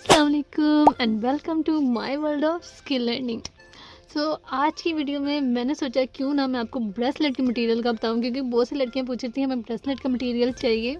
अस्सलाम वालेकुम and welcome to my world of skill learning. आज की वीडियो में मैंने सोचा क्यों ना मैं आपको ब्रेसलेट के मटेरियल का बताऊं, क्योंकि बहुत सी लड़कियां पूछती थी हमें ब्रेसलेट का मटेरियल चाहिए,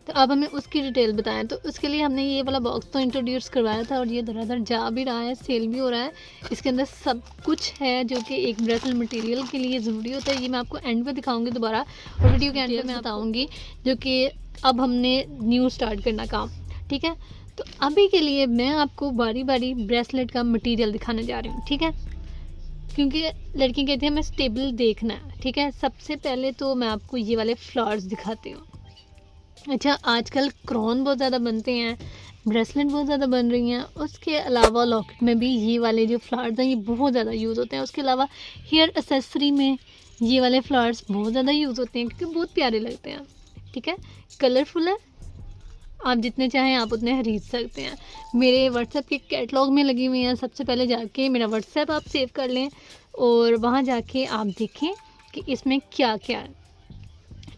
तो अब हमें उसकी डिटेल बताएं। तो उसके लिए हमने ये वाला बॉक्स तो इंट्रोड्यूस करवाया था और ये धड़ाधड़ जा भी रहा है, सेल भी हो रहा है। इसके अंदर सब कुछ है जो कि एक ब्रेसलेट मटेरियल के लिए ज़रूरी होता है। ये मैं आपको एंड में दिखाऊंगी दोबारा, और वीडियो के एंड में मैं बताऊँगी जो कि अब हमने न्यू स्टार्ट करना काम, ठीक है। तो अभी के लिए मैं आपको बारी बारी ब्रेसलेट का मटेरियल दिखाने जा रही हूँ, ठीक है, क्योंकि लड़की कहती है हमें स्टेबल देखना है, ठीक है। सबसे पहले तो मैं आपको ये वाले फ्लावर्स दिखाती हूँ। अच्छा, आजकल क्रोन बहुत ज़्यादा बनते हैं, ब्रेसलेट बहुत ज़्यादा बन रही हैं, उसके अलावा लॉकेट में भी ये वाले जो फ्लावर्स हैं ये बहुत ज़्यादा यूज़ होते हैं। उसके अलावा हेयर एसेसरी में ये वाले फ्लावर्स बहुत ज़्यादा यूज़ होते हैं क्योंकि बहुत प्यारे लगते हैं, ठीक है, कलरफुल है। आप जितने चाहें आप उतने खरीद सकते हैं। मेरे व्हाट्सएप के कैटलॉग में लगी हुई हैं। सबसे पहले जाके मेरा व्हाट्सएप आप सेव कर लें और वहाँ जाके आप देखें कि इसमें क्या क्या है,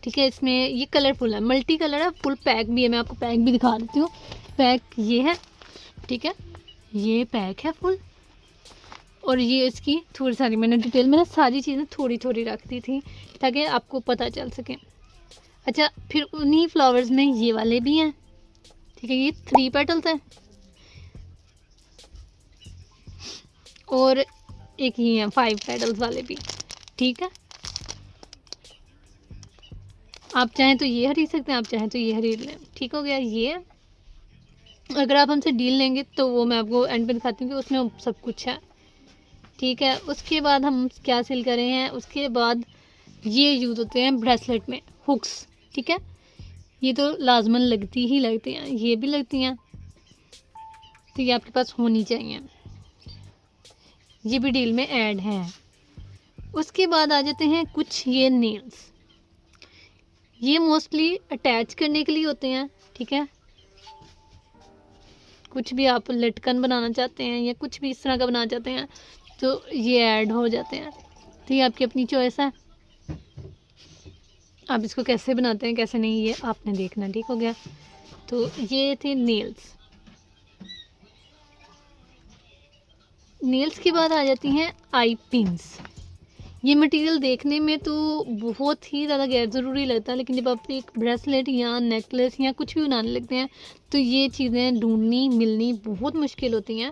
ठीक है। इसमें ये कलरफुल है, मल्टी कलर है, फुल पैक भी है। मैं आपको पैक भी दिखा देती हूँ। पैक ये है, ठीक है, ये पैक है फुल। और ये इसकी थोड़ी सारी मैंने सारी चीज़ें थोड़ी थोड़ी रख दी थी ताकि आपको पता चल सके। अच्छा, फिर उन्हीं फ्लावर्स में ये वाले भी हैं, ठीक है, ये 3 पेटल्स हैं और एक ही है 5 पेटल्स वाले भी, ठीक है। आप चाहें तो ये खरीद सकते हैं, आप चाहें तो ये खरीद लें, ठीक हो गया। ये अगर आप हमसे डील लेंगे तो वो मैं आपको एंड पे दिखाती हूँ कि उसमें सब कुछ है, ठीक है। उसके बाद हम क्या सेल कर रहे हैं, उसके बाद ये यूज़ होते हैं ब्रेसलेट में हुक्स, ठीक है। ये तो लाजमन लगती ही लगती हैं, ये भी लगती हैं, तो ये आपके पास होनी चाहिए, ये भी डील में ऐड है। उसके बाद आ जाते हैं कुछ ये नेल्स, ये मोस्टली अटैच करने के लिए होते हैं, ठीक है। कुछ भी आप लटकन बनाना चाहते हैं या कुछ भी इस तरह का बनाना चाहते हैं तो ये ऐड हो जाते हैं, तो ये आपकी अपनी चॉइस है, आप इसको कैसे बनाते हैं कैसे नहीं ये आपने देखना, ठीक हो गया। तो ये थे नेल्स। नेल्स के बाद आ जाती हैं आई पिन्स। ये मटेरियल देखने में तो बहुत ही ज़्यादा गैर ज़रूरी लगता है, लेकिन जब आप एक ब्रेसलेट या नेकलेस या कुछ भी बनाने लगते हैं तो ये चीज़ें ढूंढनी मिलनी बहुत मुश्किल होती हैं,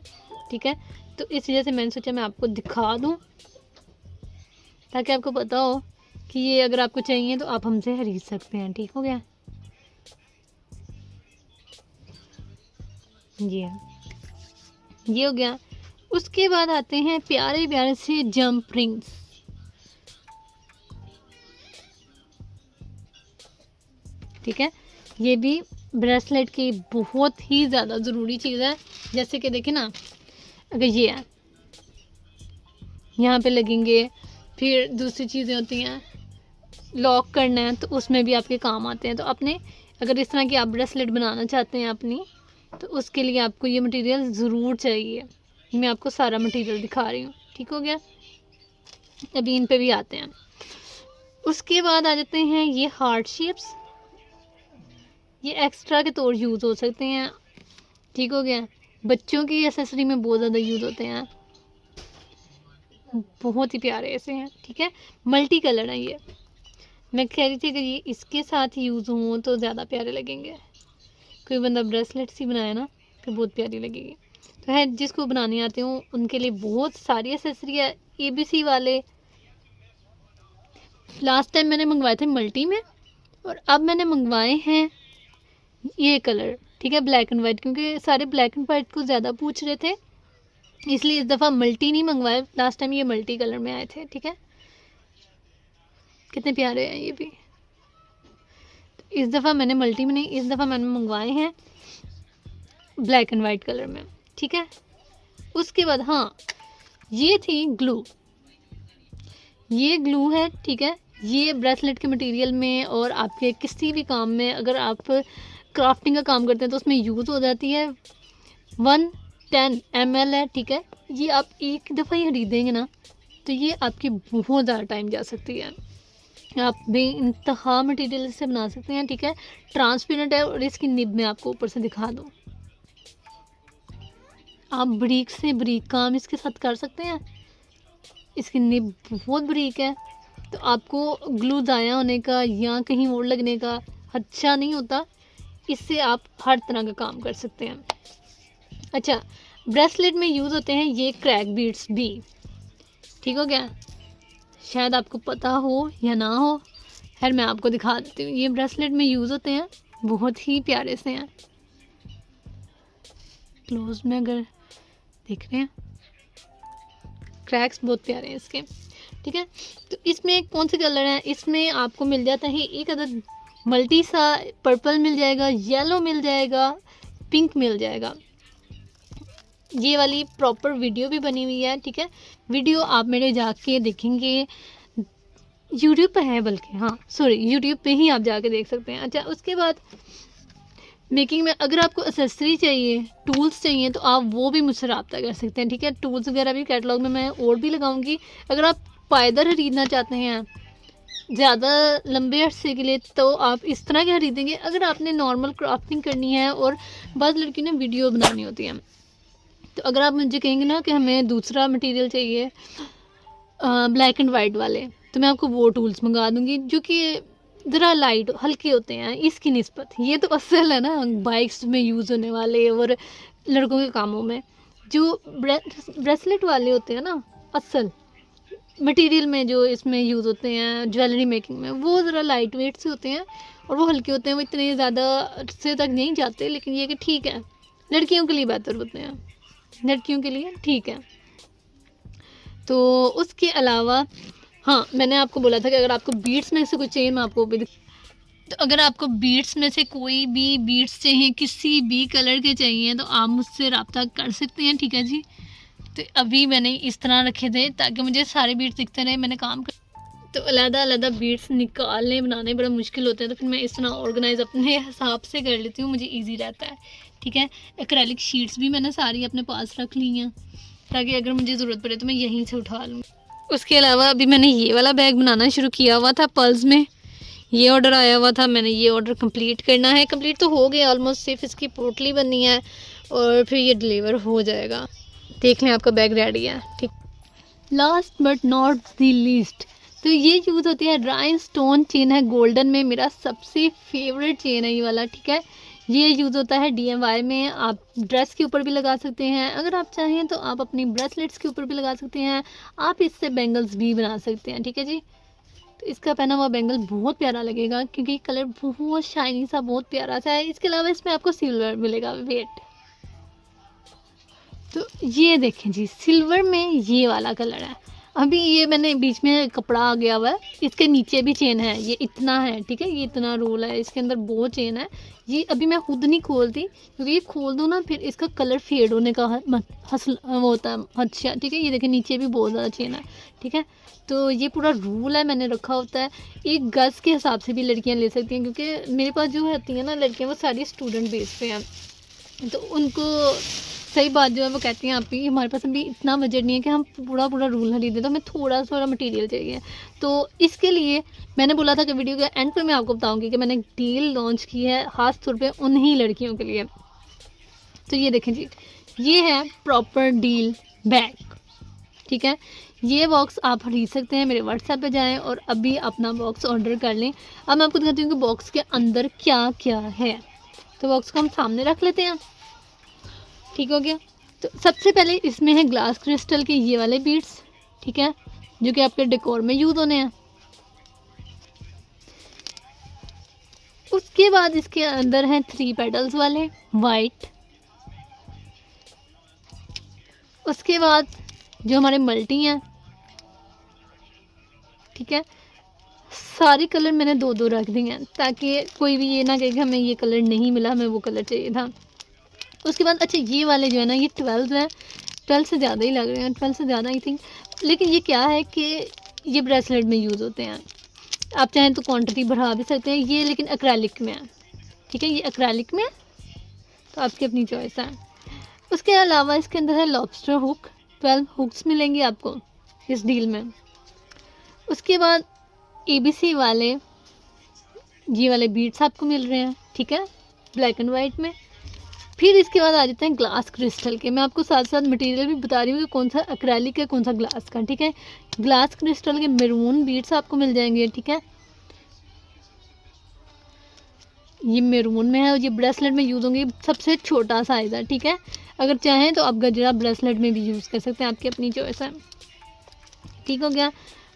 ठीक है। तो इस वजह से मैंने सोचा मैं आपको दिखा दूं ताकि आपको पता हो कि ये अगर आपको चाहिए तो आप हमसे खरीद सकते हैं, ठीक हो गया। ये हो गया। उसके बाद आते हैं प्यारे प्यारे से जंप रिंग्स, ठीक है। ये भी ब्रेसलेट की बहुत ही ज़्यादा ज़रूरी चीज़ है। जैसे कि देखें ना, अगर ये है यहाँ पे लगेंगे, फिर दूसरी चीज़ें होती हैं लॉक करना है तो उसमें भी आपके काम आते हैं। तो अपने अगर इस तरह की आप ब्रेसलेट बनाना चाहते हैं अपनी, तो उसके लिए आपको ये मटेरियल ज़रूर चाहिए। मैं आपको सारा मटेरियल दिखा रही हूँ, ठीक हो गया। अभी इन पे भी आते हैं। उसके बाद आ जाते हैं ये हार्ट शेप्स, ये एक्स्ट्रा के तौर यूज़ हो सकते हैं, ठीक हो गया। बच्चों की एसेसरी में बहुत ज़्यादा यूज़ होते हैं, बहुत ही प्यारे ऐसे हैं, ठीक है। मल्टी कलर है ये। मैं कह रही थी अगर ये इसके साथ यूज़ हों तो ज़्यादा प्यारे लगेंगे। कोई बंदा ब्रेसलेट सी बनाए ना तो बहुत प्यारी लगेगी। तो है जिसको बनाने आते हो उनके लिए बहुत सारी एसेसरी है। ABC वाले लास्ट टाइम मैंने मंगवाए थे मल्टी में, और अब मैंने मंगवाए हैं ये कलर, ठीक है, ब्लैक एंड वाइट, क्योंकि सारे ब्लैक एंड वाइट को ज़्यादा पूछ रहे थे, इसलिए इस दफ़ा मल्टी नहीं मंगवाए। लास्ट टाइम ये मल्टी कलर में आए थे, ठीक है। कितने प्यारे हैं ये भी। तो इस दफ़ा मैंने मल्टी में नहीं, इस दफ़ा मैंने मंगवाए हैं ब्लैक एंड वाइट कलर में, ठीक है। उसके बाद हाँ, ये थी ग्लू, ये ग्लू है, ठीक है। ये ब्रेसलेट के मटेरियल में और आपके किसी भी काम में अगर आप क्राफ्टिंग का काम करते हैं तो उसमें यूज़ हो जाती है। 110 ml है, ठीक है। ये आप एक दफ़ा ही खरीदेंगे ना तो ये आपकी बहुत ज़्यादा टाइम जा सकती है। आप बेइंतहा मटेरियल से बना सकते हैं, ठीक है। ट्रांसपेरेंट है और इसकी निब में आपको ऊपर से दिखा दूँ, आप बारीक से बारीक काम इसके साथ कर सकते हैं। इसकी निब बहुत बारीक है, तो आपको ग्लू ज़ाया होने का या कहीं और लगने का अच्छा नहीं होता। इससे आप हर तरह का काम कर सकते हैं। अच्छा, ब्रेसलेट में यूज़ होते हैं ये क्रैक बीड्स भी। ठीक हो गया, शायद आपको पता हो या ना हो, खैर मैं आपको दिखा देती हूँ। ये ब्रेसलेट में यूज़ होते हैं, बहुत ही प्यारे से हैं। क्लोज में अगर देख रहे हैं, क्रैक्स बहुत प्यारे हैं इसके। ठीक है, तो इसमें कौन से कलर हैं? इसमें आपको मिल जाता है एक अदद मल्टी सा, पर्पल मिल जाएगा, येलो मिल जाएगा, पिंक मिल जाएगा। ये वाली प्रॉपर वीडियो भी बनी हुई है। ठीक है, वीडियो आप मेरे जाके देखेंगे, यूट्यूब पे है, बल्कि हाँ सॉरी यूट्यूब पे ही आप जाके देख सकते हैं। अच्छा, उसके बाद मेकिंग में अगर आपको एसेसरी चाहिए, टूल्स चाहिए, तो आप वो भी मुझसे रब्ता कर सकते हैं। ठीक है, टूल्स वगैरह भी कैटलॉग में मैं और भी लगाऊंगी। अगर आप पायदर खरीदना चाहते हैं ज़्यादा लंबे अरसे के लिए, तो आप इस तरह के खरीदेंगे। अगर आपने नॉर्मल क्राफ्टिंग करनी है और बस लड़की ने वीडियो बनानी होती है, तो अगर आप मुझे कहेंगे ना कि हमें दूसरा मटेरियल चाहिए ब्लैक एंड वाइट वाले, तो मैं आपको वो टूल्स मंगा दूंगी जो कि ज़रा लाइट हल्के होते हैं इसकी निस्बत। ये तो असल है ना बाइक्स में यूज़ होने वाले और लड़कों के कामों में। जो ब्रेसलेट वाले होते हैं ना, असल मटेरियल में जो इसमें यूज़ होते हैं ज्वेलरी मेकिंग में, वो ज़रा लाइट वेट से होते हैं और वो हल्के होते हैं। वो इतने ज़्यादा से तक नहीं जाते, लेकिन ये कि ठीक है, लड़कियों के लिए बेहतर होते हैं, लड़कियों के लिए ठीक है। तो उसके अलावा हाँ, मैंने आपको बोला था कि अगर आपको बीड्स में से कुछ चाहिए मैं आपको भी, तो अगर आपको बीड्स में से कोई भी बीड्स चाहिए, किसी भी कलर के चाहिए, तो आप मुझसे रब्ता कर सकते हैं। ठीक है जी, तो अभी मैंने इस तरह रखे थे ताकि मुझे सारे बीड्स दिखते रहे, मैंने काम कर, तो अलग-अलग बीड्स निकालने बनाने बड़ा मुश्किल होते हैं, तो फिर मैं इस तरह ऑर्गेनाइज अपने हिसाब से कर लेती हूँ, मुझे ईजी रहता है। ठीक है, एक्रेलिक शीट्स भी मैंने सारी अपने पास रख ली हैं ताकि अगर मुझे ज़रूरत पड़े तो मैं यहीं से उठा लूँ। उसके अलावा अभी मैंने ये वाला बैग बनाना शुरू किया हुआ था पर्ल्स में, ये ऑर्डर आया हुआ था, मैंने ये ऑर्डर कंप्लीट करना है। कंप्लीट तो हो गया ऑलमोस्ट, सिर्फ इसकी पोटली बननी है और फिर ये डिलीवर हो जाएगा। देख लें, आपका बैग रेडी है। ठीक, last but not the least, तो ये यूज़ होती है राइन स्टोन चेन है गोल्डन में, मेरा सबसे फेवरेट चेन है ये वाला। ठीक है, ये यूज़ होता है DIY में, आप ड्रेस के ऊपर भी लगा सकते हैं, अगर आप चाहें तो आप अपनी ब्रेसलेट्स के ऊपर भी लगा सकते हैं, आप इससे बैंगल्स भी बना सकते हैं। ठीक है जी, तो इसका पहना हुआ बैंगल बहुत प्यारा लगेगा क्योंकि कलर बहुत शाइनी सा, बहुत प्यारा सा है। इसके अलावा इसमें आपको सिल्वर मिलेगा वेट। तो ये देखें जी, सिल्वर में ये वाला कलर है। अभी ये मैंने बीच में कपड़ा आ गया हुआ है, इसके नीचे भी चेन है, ये इतना है। ठीक है, ये इतना रोल है, इसके अंदर बहुत चेन है। ये अभी मैं खुद नहीं खोलती क्योंकि ये खोल दूँ ना फिर इसका कलर फेड होने का वो होता है अच्छा। ठीक है, ये देखें नीचे भी बहुत ज़्यादा चेन है। ठीक है, तो ये पूरा रूल है मैंने रखा होता है। एक गज़ के हिसाब से भी लड़कियां ले सकती हैं क्योंकि मेरे पास जो होती हैं ना लड़कियां, वो सारी स्टूडेंट बेस पे हैं, तो उनको सही बात जो है वो कहती हैं आप ही हमारे पास अभी इतना बजट नहीं है कि हम पूरा रूल खरीदें, तो हमें थोड़ा सा मटेरियल चाहिए। तो इसके लिए मैंने बोला था कि वीडियो के एंड पे मैं आपको बताऊंगी कि मैंने डील लॉन्च की है खास तौर पे उन्हीं लड़कियों के लिए। तो ये देखें जी, ये है प्रॉपर डील बैग। ठीक है, ये बॉक्स आप खरीद सकते हैं, मेरे व्हाट्सएप पे जाएं और अभी अपना बॉक्स ऑर्डर कर लें। अब मैं आपको दिखाती हूँ कि बॉक्स के अंदर क्या क्या है। तो बॉक्स को हम सामने रख लेते हैं। ठीक हो गया, तो सबसे पहले इसमें है ग्लास क्रिस्टल के ये वाले बीड्स। ठीक है, जो कि आपके डेकोर में यूज़ होने हैं। उसके बाद इसके अंदर हैं 3 पेटल्स वाले वाइट। उसके बाद जो हमारे मल्टी हैं, ठीक है, सारे कलर मैंने 2-2 रख दिए हैं ताकि कोई भी ये ना कहे कि हमें ये कलर नहीं मिला, हमें वो कलर चाहिए था। उसके बाद अच्छा ये वाले जो है ना, ये 12 हैं, 12 से ज़्यादा ही लग रहे हैं, 12 से ज़्यादा आई थिंक। लेकिन ये क्या है कि ये ब्रेसलेट में यूज़ होते हैं, आप चाहें तो क्वांटिटी बढ़ा भी सकते हैं ये, लेकिन एक्रेलिक में है। ठीक है, ये एक्रेलिक में है, तो आपकी अपनी चॉइस है। उसके अलावा इसके अंदर है लॉबस्टर हुक, 12 हुक्स मिलेंगे आपको इस डील में। उसके बाद ABC वाले ये वाले बीड्स आपको मिल रहे हैं। ठीक है, ब्लैक एंड वाइट में। फिर इसके बाद आ जाते हैं ग्लास क्रिस्टल के। मैं आपको साथ साथ मटेरियल भी बता रही हूँ कि कौन सा एक्रेलिक है कौन सा ग्लास का, ठीक है। ग्लास क्रिस्टल के मैरून बीड्स आपको मिल जाएंगे, ठीक है। ये मैरून में है और ये ब्रेसलेट में यूज़ होंगे, सबसे छोटा साइज़ है, ठीक है। अगर चाहें तो आप गजरा ब्रेसलेट में भी यूज़ कर सकते हैं, आपकी अपनी चॉइस है, ठीक हो गया।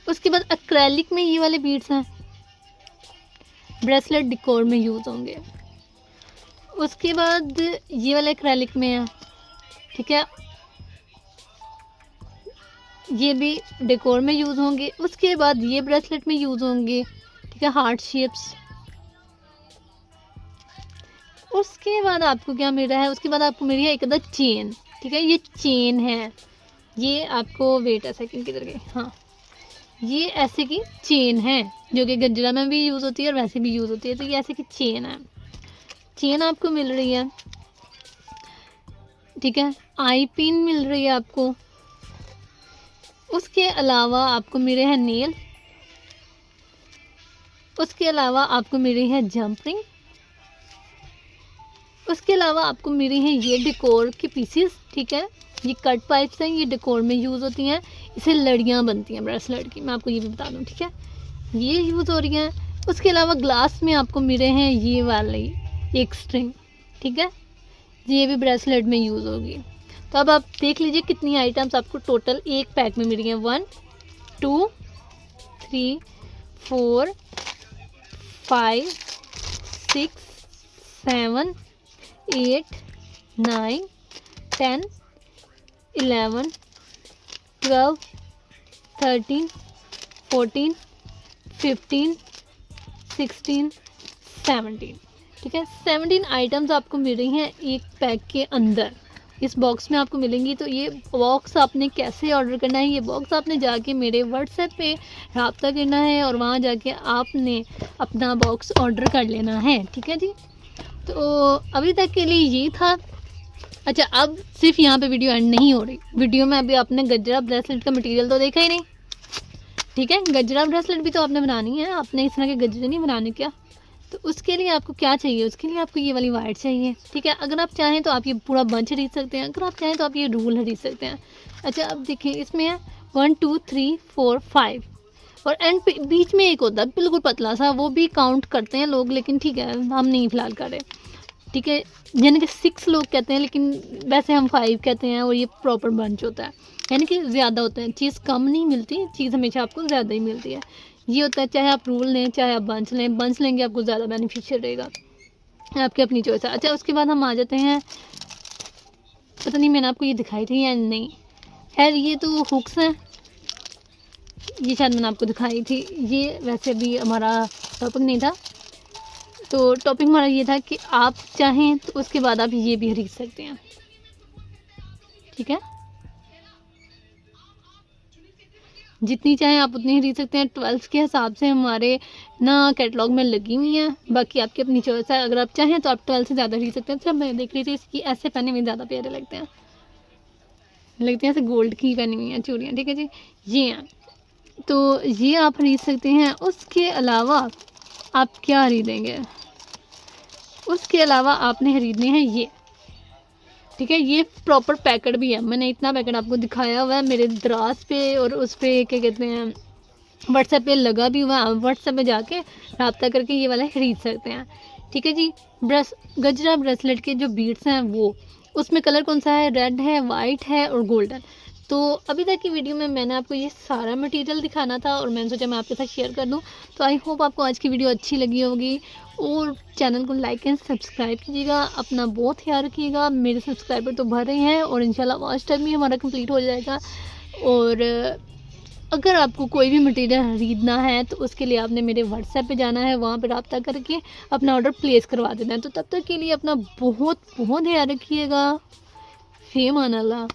उसके बाद एक्रेलिक में ये वाले बीड्स हैं, ब्रेसलेट डिकोर में यूज़ होंगे। उसके बाद ये वाले एक्रेलिक में है, ठीक है, ये भी डेकोर में यूज़ होंगे। उसके बाद ये ब्रेसलेट में यूज़ होंगे, ठीक है, हार्ट शेप्स। उसके बाद आपको क्या मिल रहा है, उसके बाद आपको मिल रही है एक अदर चेन, ठीक है। ये चेन है, ये आपको वेट है सेकंड किधर गए, हाँ, ये ऐसे की चेन है जो कि गजरा में भी यूज़ होती है और वैसे भी यूज़ होती है। तो ये ऐसे की चेन है, चेन आपको मिल रही है, ठीक है। आई पिन मिल रही है आपको। उसके अलावा आपको मिले हैं नेल। उसके अलावा आपको मिली है जंप रिंग। उसके अलावा आपको मिली हैं ये डेकोर के पीसेस, ठीक है। ये कट पाइप्स हैं, ये डेकोर में यूज़ होती हैं, इसे लड़ियाँ बनती हैं ब्रेसलेट की, मैं आपको ये भी बता दूँ, ठीक है, ये यूज़ हो रही हैं। उसके अलावा ग्लास में आपको मिले हैं ये वाली एक स्ट्रिंग, ठीक है, ये भी ब्रेसलेट में यूज़ होगी। तो अब आप देख लीजिए कितनी आइटम्स आपको टोटल एक पैक में मिली हैं। 1 2 3 4 5 6 7 8 9 10 11 12 13 14 15 16 17, ठीक है। 17 आइटम्स आपको मिल रही हैं एक पैक के अंदर, इस बॉक्स में आपको मिलेंगी। तो ये बॉक्स आपने कैसे ऑर्डर करना है, ये बॉक्स आपने जाके मेरे व्हाट्सएप पे रब्ता करना है और वहाँ जाके आपने अपना बॉक्स ऑर्डर कर लेना है, ठीक है जी। तो अभी तक के लिए ये था। अच्छा, अब सिर्फ यहाँ पे वीडियो एंड नहीं हो रही, वीडियो में अभी आपने गजरा ब्रेसलेट का मटेरियल तो देखा ही नहीं, ठीक है। गजरा ब्रेसलेट भी तो आपने बनानी है, आपने इस तरह के गजरे नहीं बनाने क्या। तो उसके लिए आपको क्या चाहिए, उसके लिए आपको ये वाली वाइट चाहिए, ठीक है। अगर आप चाहें तो आप ये पूरा बंच खरीद सकते हैं, अगर आप चाहें तो आप ये रूल खरीद सकते हैं। अच्छा, अब देखिए इसमें है 1 2 3 4 5 और एंड बीच में एक होता है बिल्कुल पतला सा, वो भी काउंट करते हैं लोग, लेकिन ठीक है हम नहीं फिलहाल कर रहे, ठीक है। यानी कि 6 लोग कहते हैं, लेकिन वैसे हम 5 कहते हैं। और ये प्रॉपर बंच होता है, यानी कि ज़्यादा होता है, चीज़ कम नहीं मिलती, चीज़ हमेशा आपको ज़्यादा ही मिलती है। ये होता है चाहे आप रूल लें चाहे आप बंच लें, बंच लेंगे आपको ज़्यादा बेनिफिशियल रहेगा, आपकी अपनी चॉइस है। अच्छा, उसके बाद हम आ जाते हैं, पता नहीं मैंने आपको ये दिखाई थी या नहीं, खैर ये तो हुक्स हैं, ये शायद मैंने आपको दिखाई थी। ये वैसे भी हमारा टॉपिक नहीं था, तो टॉपिक हमारा ये था कि आप चाहें तो उसके बाद आप ये भी खरीद सकते हैं, ठीक है। जितनी चाहें आप उतनी खरीद सकते हैं। 12 के हिसाब से हमारे ना कैटलॉग में लगी हुई हैं, बाकी आपकी अपनी चॉइस है। अगर आप चाहें तो आप 12 से ज़्यादा खरीद सकते हैं। अच्छा, मैं देख रही थी इसकी ऐसे पहने हुए ज़्यादा प्यारे लगते हैं ऐसे गोल्ड की पहनी हुई हैं चूड़ियाँ, ठीक है जी, ये हैं, तो ये आप खरीद सकते हैं। उसके अलावा आप क्या खरीदेंगे, उसके अलावा आपने खरीदने हैं ये, ठीक है। ये प्रॉपर पैकेट भी है, मैंने इतना पैकेट आपको दिखाया हुआ है मेरे दराज पे, और उस पर क्या कहते हैं व्हाट्सएप पे लगा भी हुआ है, व्हाट्सएप पे जाके रब्ता करके ये वाला खरीद सकते हैं, ठीक है जी। गजरा ब्रेसलेट के जो बीड्स हैं वो, उसमें कलर कौन सा है, रेड है, वाइट है और गोल्डन। तो अभी तक की वीडियो में मैंने आपको ये सारा मटेरियल दिखाना था और मैंने सोचा मैं आपके साथ शेयर कर दूं। तो आई होप आपको आज की वीडियो अच्छी लगी होगी, और चैनल को लाइक एंड सब्सक्राइब कीजिएगा। अपना बहुत ख्याल रखिएगा, मेरे सब्सक्राइबर तो भर रहे हैं और इंशाल्लाह वॉच टाइम भी हमारा कंप्लीट हो जाएगा। और अगर आपको कोई भी मटेरियल खरीदना है तो उसके लिए आपने मेरे व्हाट्सएप पे जाना है, वहाँ पे रब्ता करके अपना ऑर्डर प्लेस करवा देना है। तो तब तक के लिए अपना बहुत बहुत ख्याल रखिएगा। फ़ी अमान अल्लाह।